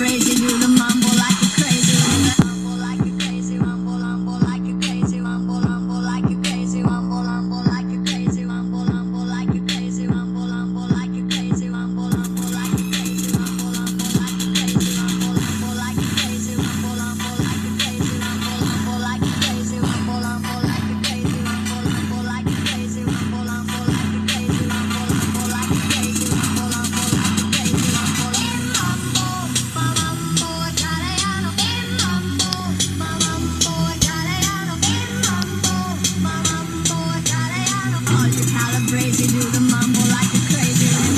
calabrese, do the mambo like a crazy with it. Mambo like a crazy, mambo, mambo like a crazy, mambo, mambo like a crazy, mambo, mambo like a crazy, mambo, mambo like a crazy, mambo, mambo like a crazy, mambo, mambo like a crazy, mambo, mambo like a crazy, mambo, mambo like a crazy, mambo, mambo like a crazy, mambo, mambo like a crazy, mambo, mambo like a crazy, mambo, mambo like a crazy, mambo, mambo like a crazy, mambo, mambo like a crazy, mambo, mambo like a crazy, mambo, mambo, italiano, mambo, italiano, mambo, italiano. All you calabrese do the mambo like a crazy with it.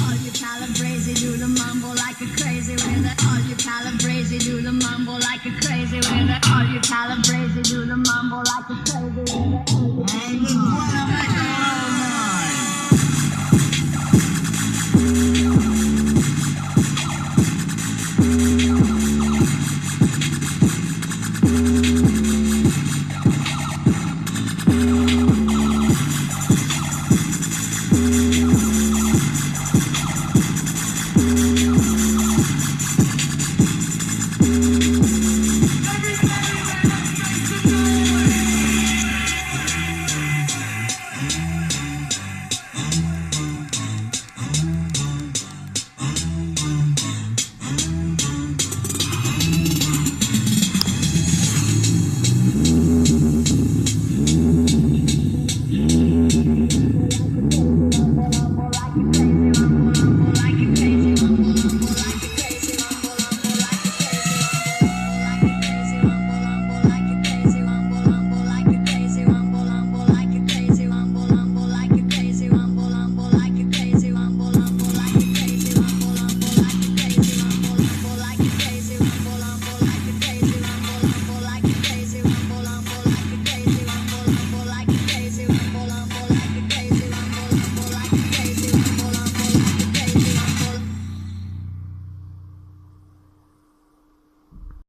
All you calabrese do the mambo like a crazy with it. All you calabrese do the mambo like a crazy with it. All you calabrese do the mambo like a crazy with it.